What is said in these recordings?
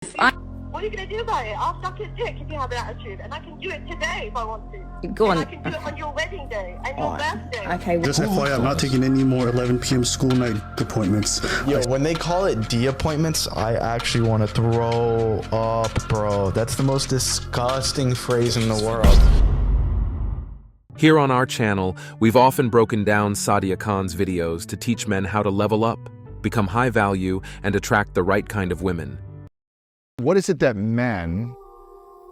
What are you going to do about it? I'll suck his dick if you have an attitude, and I can do it today if I want to. Go on. And I can do it on your wedding day and your birthday. Okay. Just FYI, I'm not taking any more 11 p.m. school night appointments. Yo, when they call it D appointments, I actually want to throw up, bro. That's the most disgusting phrase in the world. Here on our channel, we've often broken down Sadia Khan's videos to teach men how to level up, become high value, and attract the right kind of women. What is it that men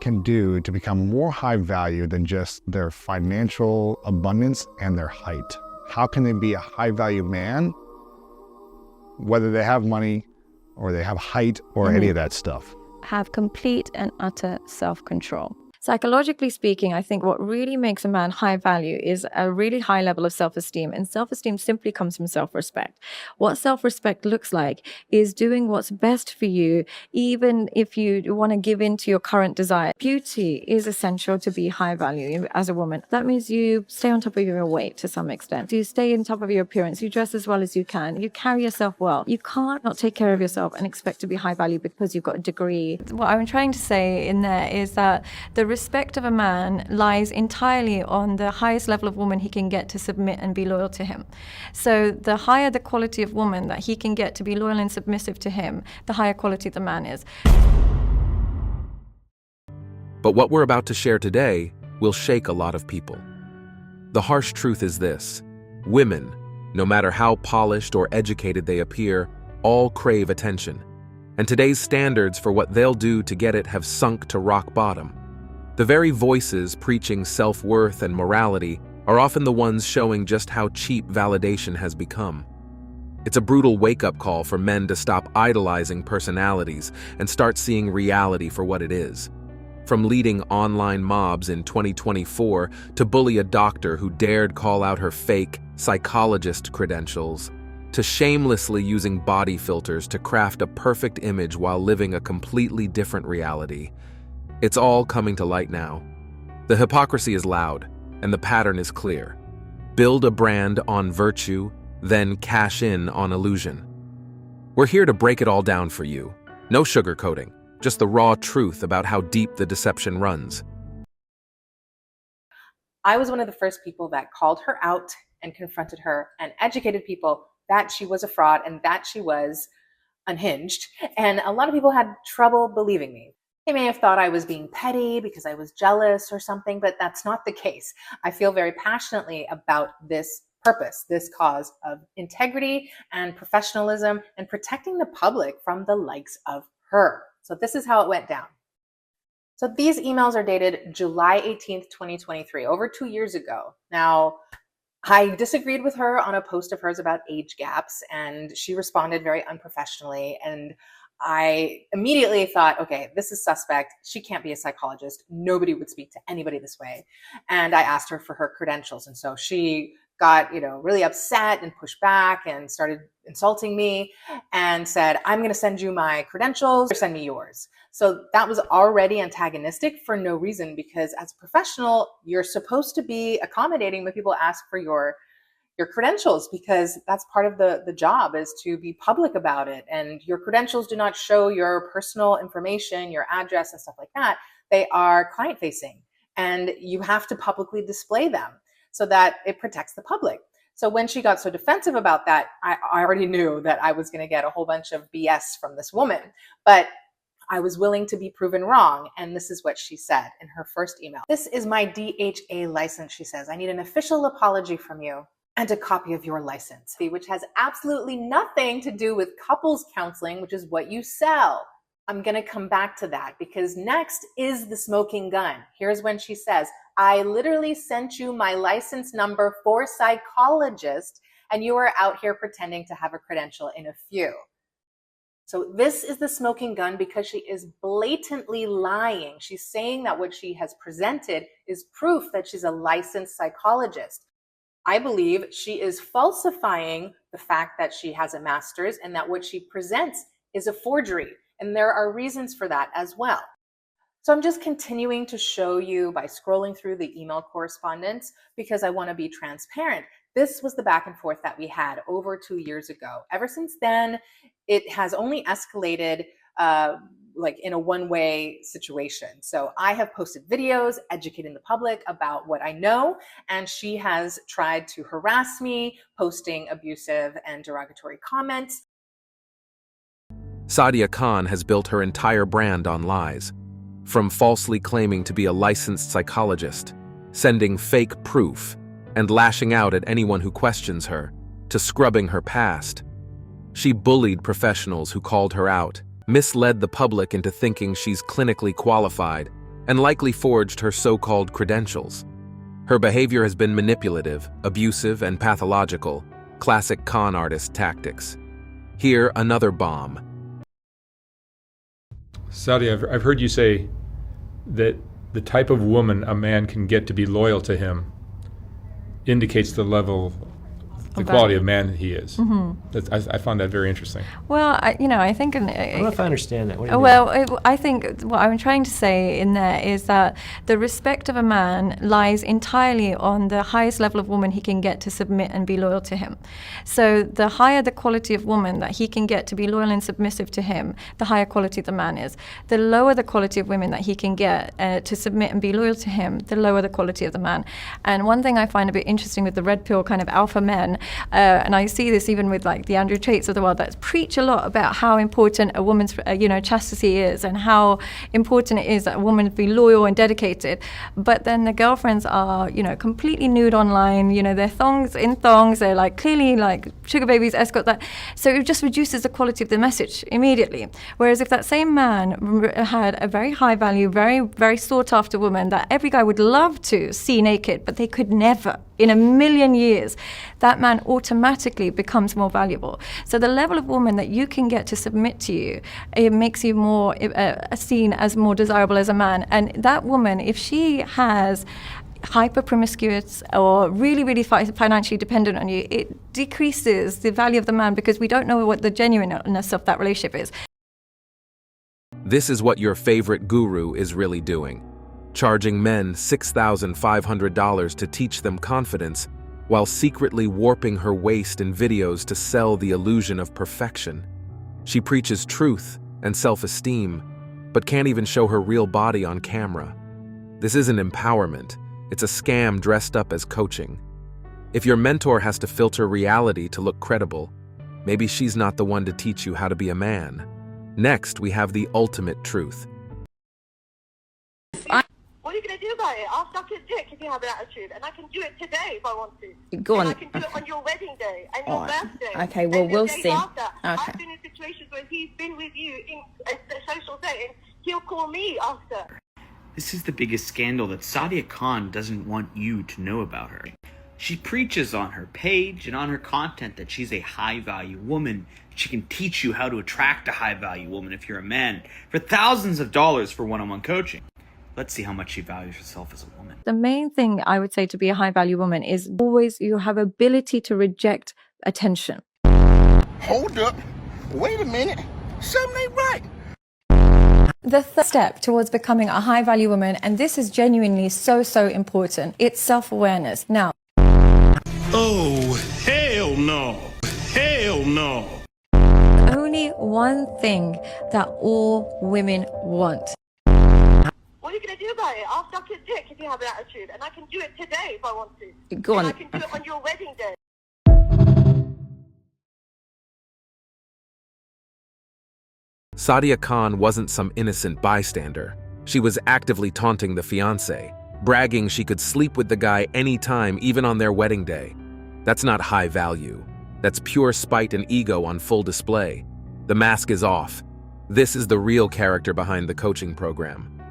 can do to become more high value than just their financial abundance and their height? How can they be a high value man, whether they have money or they have height or any of that stuff? Have complete and utter self-control. Psychologically speaking, I think what really makes a man high value is a really high level of self-esteem. And self-esteem simply comes from self-respect. What self-respect looks like is doing what's best for you, even if you want to give in to your current desire. Beauty is essential to be high value as a woman. That means you stay on top of your weight to some extent. You stay on top of your appearance. You dress as well as you can. You carry yourself well. You can't not take care of yourself and expect to be high value because you've got a degree. What I'm trying to say in there is that the respect of a man lies entirely on the highest level of woman he can get to submit and be loyal to him. So the higher the quality of woman that he can get to be loyal and submissive to him, the higher quality the man is. But what we're about to share today will shake a lot of people. The harsh truth is this: women, no matter how polished or educated they appear, all crave attention. And today's standards for what they'll do to get it have sunk to rock bottom. The very voices preaching self-worth and morality are often the ones showing just how cheap validation has become. It's a brutal wake-up call for men to stop idolizing personalities and start seeing reality for what it is. From leading online mobs in 2024 to bully a doctor who dared call out her fake Psychologist credentials, to shamelessly using body filters to craft a perfect image while living a completely different reality. It's all coming to light now. The hypocrisy is loud, and the pattern is clear. Build a brand on virtue, then cash in on illusion. We're here to break it all down for you. No sugarcoating, just the raw truth about how deep the deception runs. I was one of the first people that called her out and confronted her and educated people that she was a fraud and that she was unhinged. And a lot of people had trouble believing me. They may have thought I was being petty because I was jealous or something, but that's not the case. I feel very passionately about this purpose, this cause of integrity and professionalism and protecting the public from the likes of her. So this is how it went down. So these emails are dated July 18th, 2023, over 2 years ago. Now, I disagreed with her on a post of hers about age gaps, and she responded very unprofessionally. And I immediately thought, okay, this is suspect. She can't be a psychologist. Nobody would speak to anybody this way. And I asked her for her credentials. And so she got, really upset and pushed back and started insulting me and said, I'm going to send you my credentials or send me yours. So that was already antagonistic for no reason, because as a professional, you're supposed to be accommodating when people ask for your credentials, because that's part of the job, is to be public about it. And your credentials do not show your personal information, your address and stuff like that. They are client facing, and you have to publicly display them so that it protects the public. So when she got so defensive about that, I already knew that I was going to get a whole bunch of BS from this woman, but I was willing to be proven wrong. And this is what she said in her first email. This is my DHA license, she says. I need an official apology from you and a copy of your license, which has absolutely nothing to do with couples counseling, which is what you sell. I'm going to come back to that, because next is the smoking gun. Here's when she says, I literally sent you my license number for Psychologist, and you are out here pretending to have a credential in a few. So this is the smoking gun, because she is blatantly lying. She's saying that what she has presented is proof that she's a licensed psychologist. I believe she is falsifying the fact that she has a master's and that what she presents is a forgery. And there are reasons for that as well. So I'm just continuing to show you by scrolling through the email correspondence, because I want to be transparent. This was the back and forth that we had over 2 years ago. Ever since then, it has only escalated like in a one-way situation. So I have posted videos educating the public about what I know, and she has tried to harass me, posting abusive and derogatory comments. Sadia Khan has built her entire brand on lies, from falsely claiming to be a licensed psychologist, sending fake proof, and lashing out at anyone who questions her, to scrubbing her past. She bullied professionals who called her out, misled the public into thinking she's clinically qualified, and likely forged her so-called credentials. Her behavior has been manipulative, abusive, and pathological, classic con artist tactics. Here, another bomb. Sadia, I've heard you say that the type of woman a man can get to be loyal to him indicates the level, the quality of man that he is. Mm-hmm. I found that very interesting. Well, I think... I don't know if I understand that. What do you mean? I think what I'm trying to say in there is that the respect of a man lies entirely on the highest level of woman he can get to submit and be loyal to him. So the higher the quality of woman that he can get to be loyal and submissive to him, the higher quality the man is. The lower the quality of women that he can get to submit and be loyal to him, the lower the quality of the man. And one thing I find a bit interesting with the red pill kind of alpha men, and I see this even with like the Andrew Tates of the world that preach a lot about how important a woman's chastity is and how important it is that a woman be loyal and dedicated. But then the girlfriends are completely nude online. They're thongs, they're like clearly like sugar babies, escort that. So it just reduces the quality of the message immediately. Whereas if that same man had a very high value, very, very sought after woman that every guy would love to see naked, but they could never in a million years, that man automatically becomes more valuable. So the level of woman that you can get to submit to you, it makes you more seen as more desirable as a man. And that woman, if she has hyper promiscuous or really, really financially dependent on you, it decreases the value of the man because we don't know what the genuineness of that relationship is. This is what your favorite guru is really doing. Charging men $6,500 to teach them confidence, while secretly warping her waist in videos to sell the illusion of perfection. She preaches truth and self-esteem, but can't even show her real body on camera. This isn't empowerment, it's a scam dressed up as coaching. If your mentor has to filter reality to look credible, maybe she's not the one to teach you how to be a man. Next, we have the ultimate truth. What are you going to do about it? I'll suck his dick if you have an attitude, and I can do it today if I want to. Go on. And I can do it on your wedding day and your birthday. Okay, well, and we'll the days see. After. Okay. I've been in situations where he's been with you in a social setting. He'll call me after. This is the biggest scandal that Sadia Khan doesn't want you to know about her. She preaches on her page and on her content that she's a high-value woman. She can teach you how to attract a high-value woman if you're a man for thousands of dollars for one-on-one coaching. Let's see how much she values herself as a woman. The main thing I would say to be a high value woman is always you have ability to reject attention. Hold up. Wait a minute. Something ain't right. The third step towards becoming a high value woman, and this is genuinely so important, it's self-awareness. Now, Oh, hell no. Hell no. only one thing that all women want. What are you going to do about it? I'll suck his dick if you have an attitude, and I can do it today if I want to. Go on. And I can do it on your wedding day. Sadia Khan wasn't some innocent bystander. She was actively taunting the fiancé, bragging she could sleep with the guy anytime, even on their wedding day. That's not high value. That's pure spite and ego on full display. The mask is off. This is the real character behind the coaching program.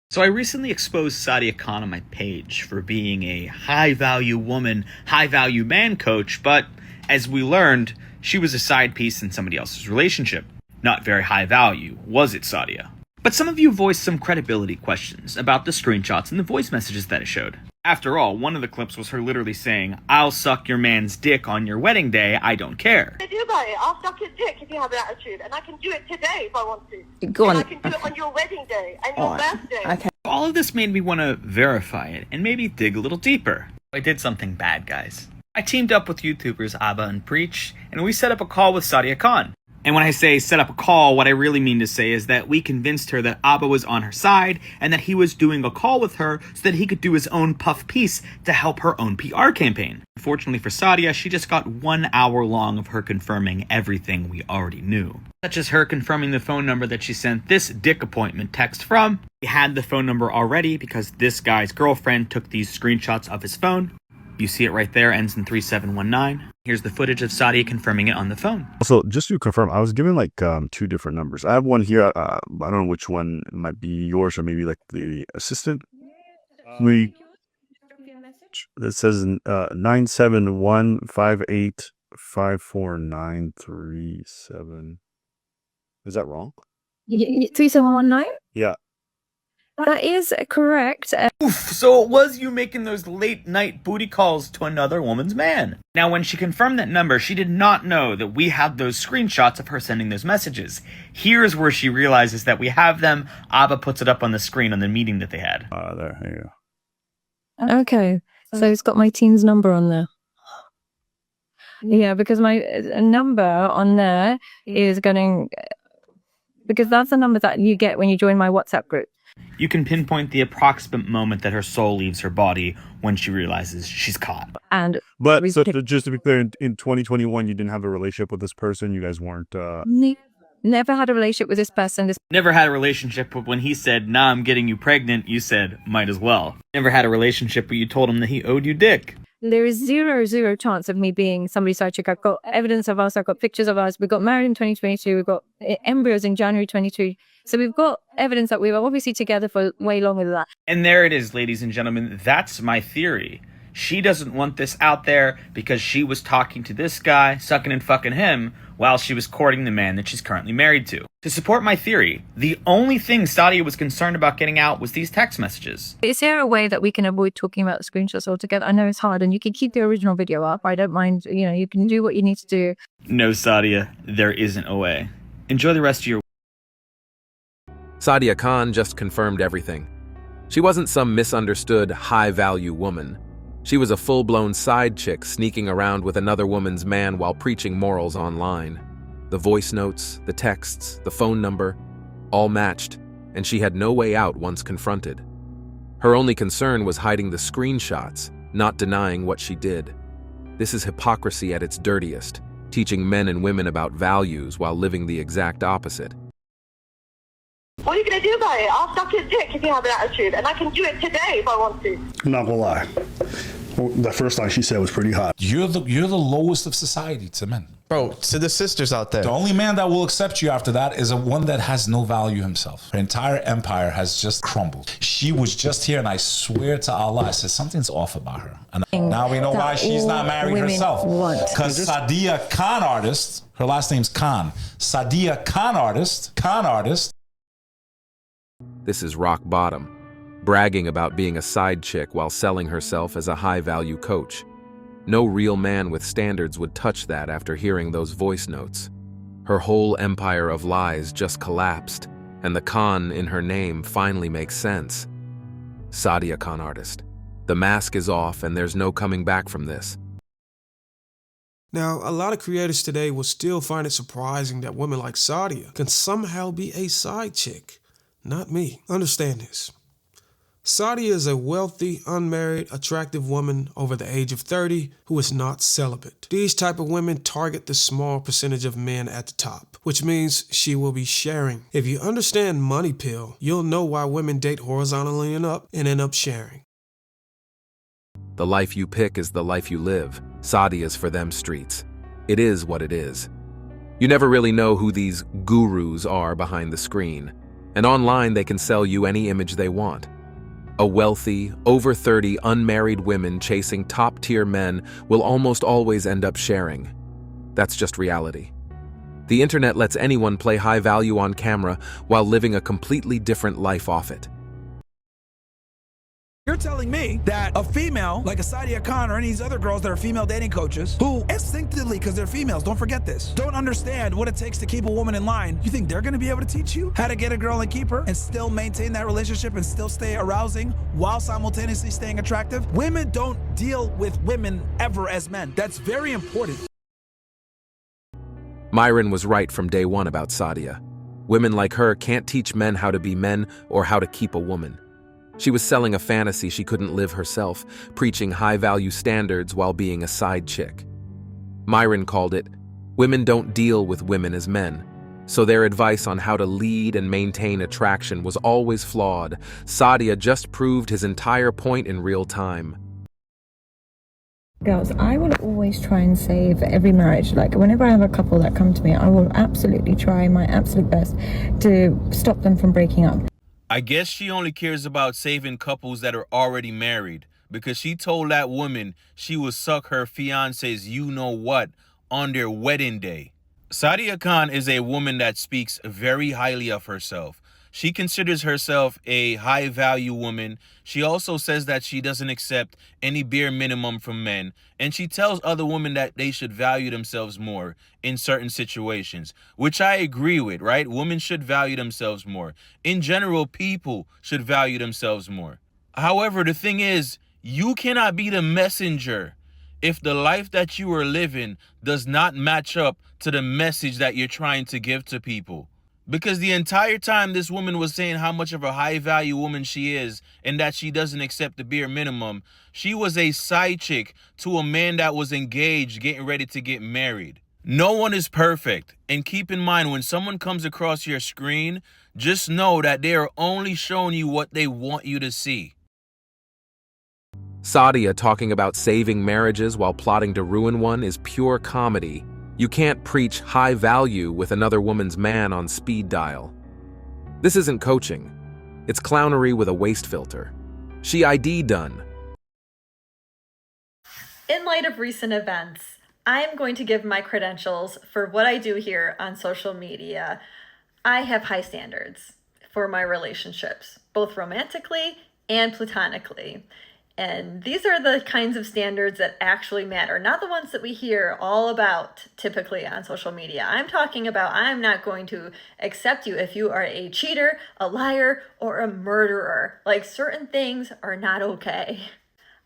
So I recently exposed Sadia Khan on my page for being a high-value woman, high-value man coach, but as we learned, she was a side piece in somebody else's relationship. Not very high value, was it, Sadia? But some of you voiced some credibility questions about the screenshots and the voice messages that it showed. After all, one of the clips was her literally saying, "I'll suck your man's dick on your wedding day, I don't care." What are you going to do about it? I'll suck his dick if you have an attitude, and I can do it today if I want to. Go on. And I can do it on your wedding day and your birthday. Okay. All of this made me want to verify it and maybe dig a little deeper. I did something bad, guys. I teamed up with YouTubers Abba and Preach, and we set up a call with Sadia Khan. And when I say set up a call, what I really mean to say is that we convinced her that Abba was on her side and that he was doing a call with her so that he could do his own puff piece to help her own PR campaign. Unfortunately for Sadia, she just got 1 hour long of her confirming everything we already knew. Such as her confirming the phone number that she sent this dick appointment text from. We had the phone number already because this guy's girlfriend took these screenshots of his phone. You see it right there, ends in 3719. Here's the footage of Sadia confirming it on the phone. Also, just to confirm, I was given like 2 different numbers. I have one here. I don't know which one might be yours or maybe like the assistant. That says 97158549337. Is that wrong? 3719? Yeah. That is correct. Oof, so it was you making those late night booty calls to another woman's man. Now, when she confirmed that number, she did not know that we had those screenshots of her sending those messages. Here's where she realizes that we have them. Abba puts it up on the screen on the meeting that they had. There you go. Okay, so it's got my teen's number on there. Yeah, because my number on there is going, because that's the number that you get when you join my WhatsApp group. You can pinpoint the approximate moment that her soul leaves her body when she realizes she's caught. But so just to be clear, in 2021, you didn't have a relationship with this person. You guys weren't. Never had a relationship with this person. Never had a relationship, but when he said, "Nah, I'm getting you pregnant," you said, "Might as well." Never had a relationship, but you told him that he owed you dick. There is zero chance of me being somebody's side chick. I've got evidence of us. I've got pictures of us. We got married in 2022. We've got embryos in January 22. So we've got evidence that we were obviously together for way longer than that. And there it is, ladies and gentlemen. That's my theory. She doesn't want this out there because she was talking to this guy, sucking and fucking him, while she was courting the man that she's currently married to. To support my theory, the only thing Sadia was concerned about getting out was these text messages. Is there a way that we can avoid talking about the screenshots altogether? I know it's hard, and you can keep the original video up. I don't mind, you can do what you need to do. No, Sadia, there isn't a way. Enjoy the rest of your... Sadia Khan just confirmed everything. She wasn't some misunderstood, high-value woman. She was a full-blown side chick sneaking around with another woman's man while preaching morals online. The voice notes, the texts, the phone number, all matched, and she had no way out once confronted. Her only concern was hiding the screenshots, not denying what she did. This is hypocrisy at its dirtiest, teaching men and women about values while living the exact opposite. What are you going to do about it? I'll suck your dick if you have an attitude, and I can do it today if I want to. I'm not gonna lie. The first line she said was pretty hot. You're the lowest of society to men. Bro, to the sisters out there. The only man that will accept you after that is one that has no value himself. Her entire empire has just crumbled. She was just here, and I swear to Allah, I said something's off about her. And now we know why she's not married herself. Because Sadia con artist, her last name's Khan. Sadia con artist. This is rock bottom, bragging about being a side chick while selling herself as a high-value coach. No real man with standards would touch that after hearing those voice notes. Her whole empire of lies just collapsed, and the Khan in her name finally makes sense. Sadia con artist. The mask is off and there's no coming back from this. Now, a lot of creators today will still find it surprising that women like Sadia can somehow be a side chick. Not me. Understand this. Sadia is a wealthy, unmarried, attractive woman over the age of 30 who is not celibate. These type of women target the small percentage of men at the top, which means she will be sharing. If you understand money pill, you'll know why women date horizontally and end up sharing. The life you pick is the life you live. Sadia's for them streets. It is what it is. You never really know who these gurus are behind the screen. And online they can sell you any image they want. A wealthy, over 30 unmarried women chasing top-tier men will almost always end up sharing. That's just reality. The internet lets anyone play high value on camera while living a completely different life off it. You're telling me that a female, like a Sadia Khan or any of these other girls that are female dating coaches, who instinctively, because they're females, don't forget this, don't understand what it takes to keep a woman in line, you think they're going to be able to teach you how to get a girl and keep her and still maintain that relationship and still stay arousing while simultaneously staying attractive? Women don't deal with women ever as men. That's very important. Myron was right from day one about Sadia. Women like her can't teach men how to be men or how to keep a woman. She was selling a fantasy she couldn't live herself, preaching high-value standards while being a side chick. Myron called it, "Women don't deal with women as men," so their advice on how to lead and maintain attraction was always flawed. Sadia just proved his entire point in real time. Girls, I will always try and save every marriage. Like, whenever I have a couple that come to me, I will absolutely try my absolute best to stop them from breaking up. I guess she only cares about saving couples that are already married, because she told that woman she would suck her fiance's you-know-what on their wedding day. Sadia Khan is a woman that speaks very highly of herself. She considers herself a high-value woman. She also says that she doesn't accept any bare minimum from men, and she tells other women that they should value themselves more in certain situations, which I agree with, right? Women should value themselves more. In general, people should value themselves more. However, the thing is, you cannot be the messenger if the life that you are living does not match up to the message that you're trying to give to people. Because the entire time this woman was saying how much of a high-value woman she is and that she doesn't accept the bare minimum, she was a side chick to a man that was engaged, getting ready to get married. No one is perfect. And keep in mind, when someone comes across your screen, just know that they are only showing you what they want you to see. Sadia talking about saving marriages while plotting to ruin one is pure comedy. You can't preach high value with another woman's man on speed dial. This isn't coaching. It's clownery with a waste filter. She ID done. In light of recent events, I am going to give my credentials for what I do here on social media. I have high standards for my relationships, both romantically and platonically. And these are the kinds of standards that actually matter, not the ones that we hear all about typically on social media. I'm talking about, I'm not going to accept you if you are a cheater, a liar, or a murderer. Like, certain things are not okay.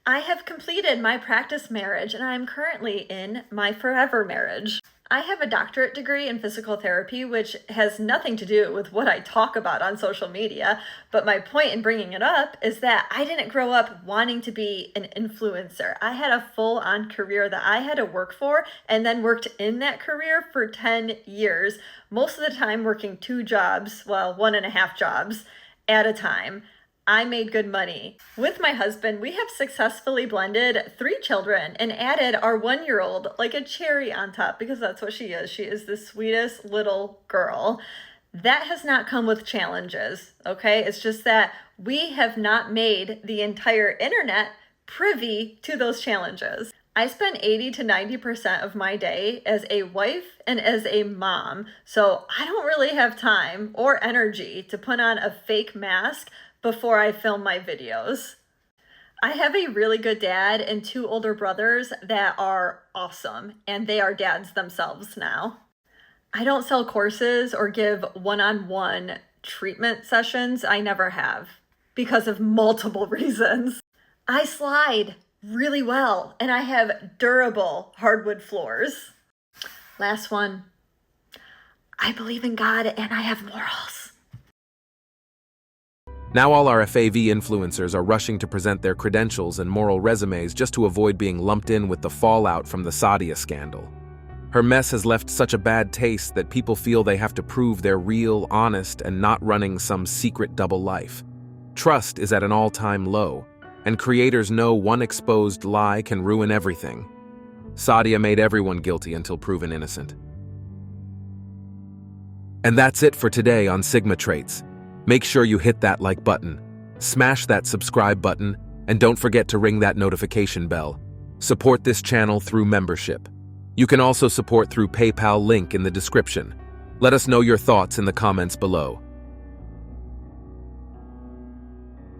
I have completed my practice marriage and I'm currently in my forever marriage. I have a doctorate degree in physical therapy, which has nothing to do with what I talk about on social media. But my point in bringing it up is that I didn't grow up wanting to be an influencer. I had a full-on career that I had to work for and then worked in that career for 10 years. Most of the time working 2 jobs, well, 1.5 jobs at a time. I made good money. With my husband, we have successfully blended 3 children and added our 1-year-old like a cherry on top, because that's what she is. She is the sweetest little girl. That has not come with challenges, okay? It's just that we have not made the entire internet privy to those challenges. I spend 80 to 90% of my day as a wife and as a mom, so I don't really have time or energy to put on a fake mask before I film my videos. I have a really good dad and 2 older brothers that are awesome, and they are dads themselves now. I don't sell courses or give one-on-one treatment sessions. I never have, because of multiple reasons. I slide really well, and I have durable hardwood floors. Last one. I believe in God and I have morals. Now all our FAV influencers are rushing to present their credentials and moral resumes just to avoid being lumped in with the fallout from the Sadia scandal. Her mess has left such a bad taste that people feel they have to prove they're real, honest, and not running some secret double life. Trust is at an all-time low, and creators know one exposed lie can ruin everything. Sadia made everyone guilty until proven innocent. And that's it for today on Sigma Traits. Make sure you hit that like button, smash that subscribe button, and don't forget to ring that notification bell. Support this channel through membership. You can also support through PayPal, link in the description. Let us know your thoughts in the comments below.